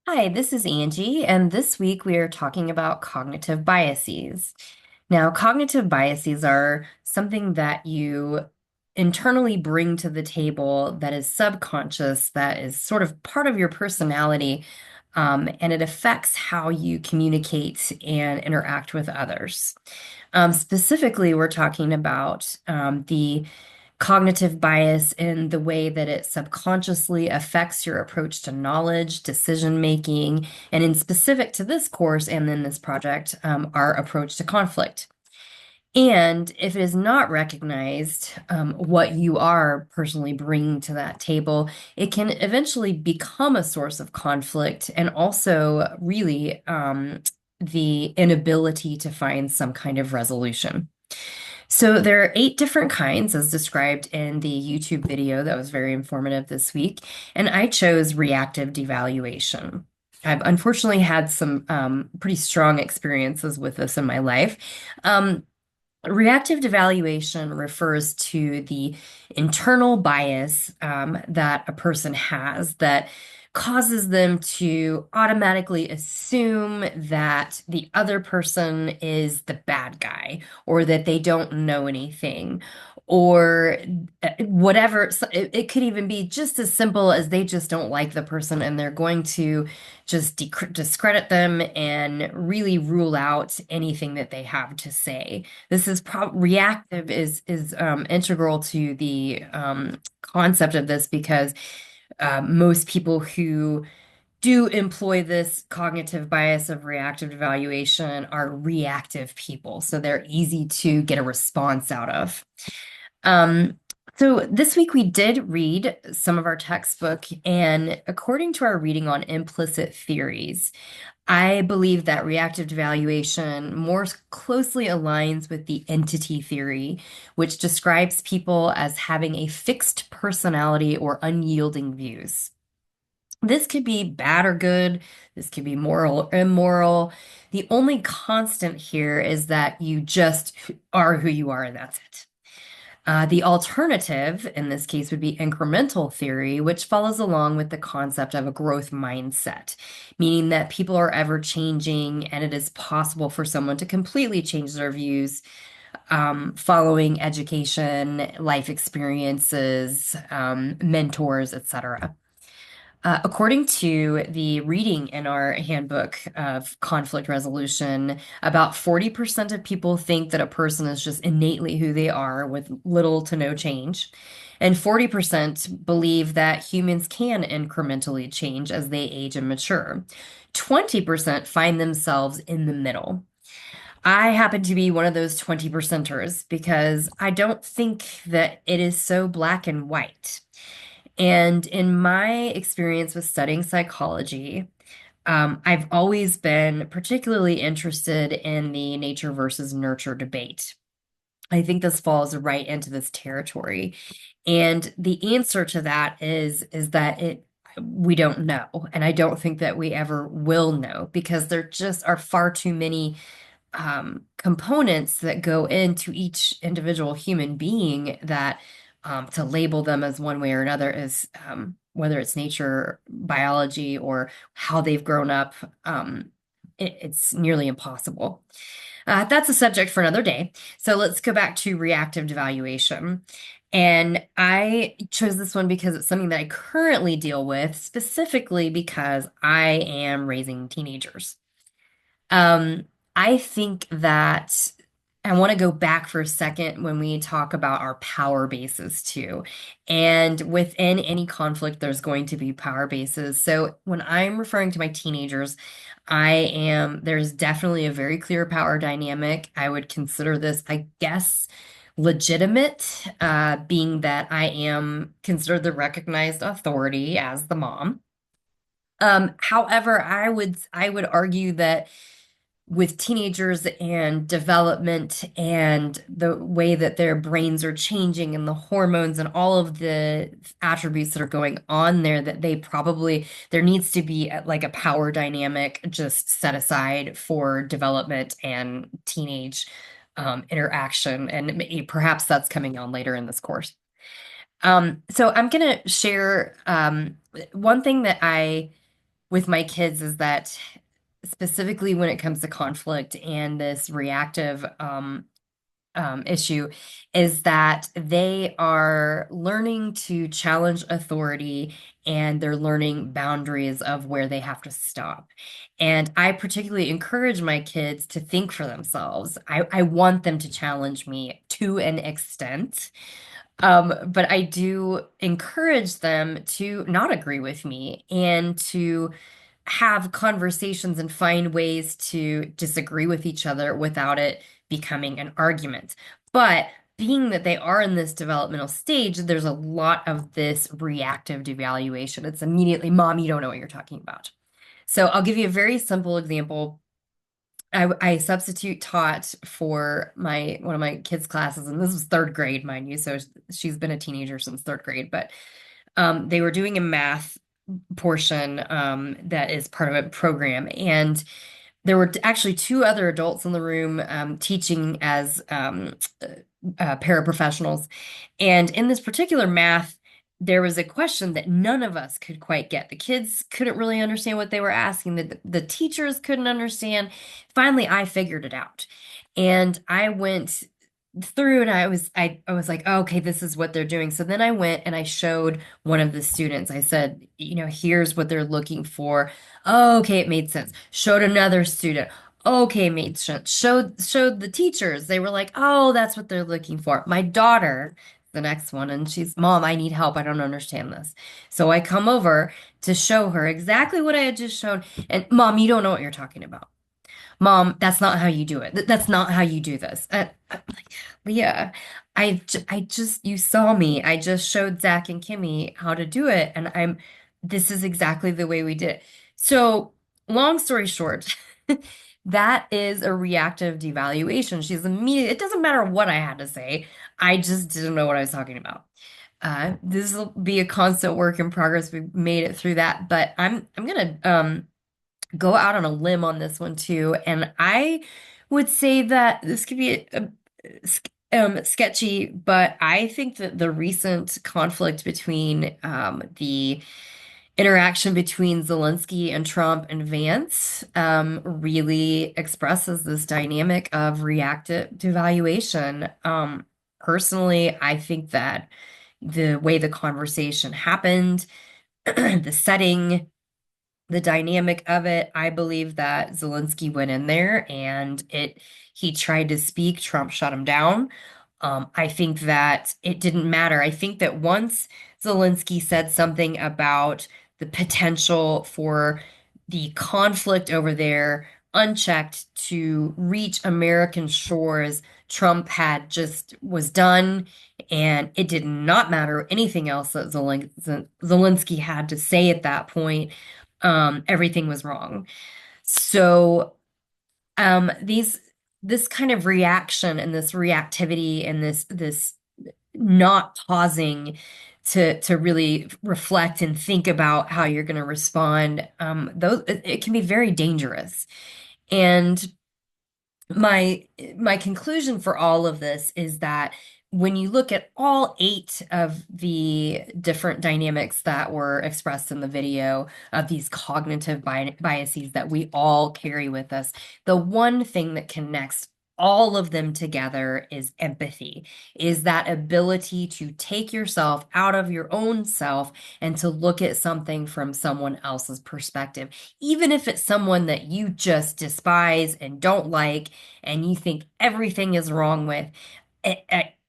Hi, this is Angie, and this week we are talking about cognitive biases. Now, cognitive biases are something that you internally bring to the table that is subconscious, that is sort of part of your personality, and it affects how you communicate and interact with others. Specifically, we're talking about the cognitive bias in the way that it subconsciously affects your approach to knowledge, decision making, and in specific to this course and then this project, our approach to conflict. And if it is not recognized, what you are personally bringing to that table, it can eventually become a source of conflict and also really the inability to find some kind of resolution. So there are eight different kinds, as described in the YouTube video that was very informative this week, and I chose reactive devaluation. I've unfortunately had some pretty strong experiences with this in my life. Um, Reactive devaluation refers to the internal bias that a person has that causes them to automatically assume that the other person is the bad guy or that they don't know anything or whatever. So it could even be just as simple as they just don't like the person and they're going to just discredit them and really rule out anything that they have to say. This is reactive is integral to the concept of this because most people who do employ this cognitive bias of reactive evaluation are reactive people, so they're easy to get a response out of. Um, so this week we did read some of our textbook, and according to our reading on implicit theories, I believe that reactive evaluation more closely aligns with the entity theory, which describes people as having a fixed personality or unyielding views. This could be bad or good. This could be moral or immoral. The only constant here is that you just are who you are, and that's it. The alternative in this case would be incremental theory, which follows along with the concept of a growth mindset, meaning that people are ever changing and it is possible for someone to completely change their views following education, life experiences, mentors, etc. According to the reading in our handbook of conflict resolution, about 40% of people think that a person is just innately who they are with little to no change. And 40% believe that humans can incrementally change as they age and mature. 20% find themselves in the middle. I happen to be one of those 20 percenters because I don't think that it is so black and white. And in my experience with studying psychology, I've always been particularly interested in the nature versus nurture debate. I think this falls right into this territory. And the answer to that is that it we don't know. And I don't think that we ever will know because there just are far too many components that go into each individual human being that to label them as one way or another is whether it's nature, biology, or how they've grown up, it's nearly impossible. That's a subject for another day. So let's go back to reactive devaluation. And I chose this one because it's something that I currently deal with, specifically because I am raising teenagers. Um, I think that I want to go back for a second when we talk about our power bases too. And within any conflict, there's going to be power bases. So when I'm referring to my teenagers, there's definitely a very clear power dynamic. I would consider this, I guess, legitimate, being that I am considered the recognized authority as the mom. However, I would argue that with teenagers and development and the way that their brains are changing and the hormones and all of the attributes that are going on there, that there needs to be like a power dynamic just set aside for development and teenage interaction. And perhaps that's coming on later in this course. So I'm going to share one thing that I with my kids is that specifically when it comes to conflict and this reactive issue is that they are learning to challenge authority and they're learning boundaries of where they have to stop. And I particularly encourage my kids to think for themselves. I want them to challenge me to an extent. But I do encourage them to not agree with me and to have conversations and find ways to disagree with each other without it becoming an argument. But being that they are in this developmental stage, there's a lot of this reactive devaluation. It's immediately, Mom, you don't know what you're talking about. So I'll give you a very simple example. I substitute taught for my one of my kids' classes, and this was third grade, mind you. So she's been a teenager since third grade, but they were doing a math portion that is part of a program. And there were actually two other adults in the room teaching as paraprofessionals. And in this particular math, there was a question that none of us could quite get. The kids couldn't really understand what they were asking. The teachers couldn't understand. Finally, I figured it out. And I went through and I was like, oh, okay, this is what they're doing. So then I went and I showed one of the students. I said, here's what they're looking for. Oh, okay, it made sense. Showed another student. Okay, made sense. Showed the teachers. They were like, oh, that's what they're looking for. My daughter, the next one, and she's, Mom, I need help. I don't understand this. So I come over to show her exactly what I had just shown. And Mom, you don't know what you're talking about. Mom, that's not how you do it. That's not how you do this. And I'm like, Leah, I just, you saw me. I just showed Zach and Kimmy how to do it. And this is exactly the way we did it. So, long story short, that is a reactive devaluation. She's immediate. It doesn't matter what I had to say. I just didn't know what I was talking about. This will be a constant work in progress. We've made it through that, but I'm gonna go out on a limb on this one too. And I would say that this could be sketchy, but I think that the recent conflict between the interaction between Zelensky and Trump and Vance really expresses this dynamic of reactive devaluation. Personally, I think that the way the conversation happened, the setting, the dynamic of it, I believe that Zelensky went in there and he tried to speak, Trump shut him down. I think that it didn't matter. I think that once Zelensky said something about the potential for the conflict over there unchecked to reach American shores, Trump had just was done, and it did not matter anything else that Zelensky had to say at that point. Everything was wrong. So these this kind of reaction and this reactivity and this not pausing to really reflect and think about how you're going to respond, it can be very dangerous. And my conclusion for all of this is that when you look at all eight of the different dynamics that were expressed in the video of these cognitive biases that we all carry with us, the one thing that connects all of them together is empathy, is that ability to take yourself out of your own self and to look at something from someone else's perspective, even if it's someone that you just despise and don't like and you think everything is wrong with.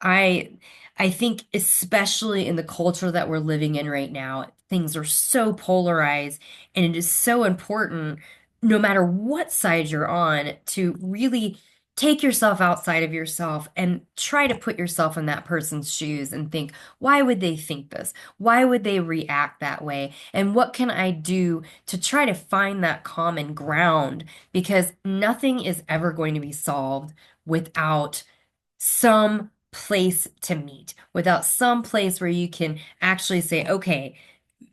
I I think especially in the culture that we're living in right now, things are so polarized, and it is so important, no matter what side you're on, to really take yourself outside of yourself and try to put yourself in that person's shoes and think, why would they think this? Why would they react that way? And what can I do to try to find that common ground? Because nothing is ever going to be solved without some place to meet, without some place where you can actually say, okay,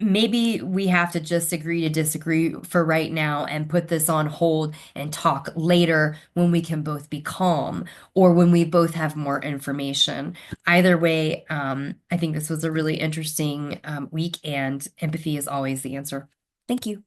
maybe we have to just agree to disagree for right now and put this on hold and talk later when we can both be calm or when we both have more information. Either way, I think this was a really interesting week, and empathy is always the answer. Thank you.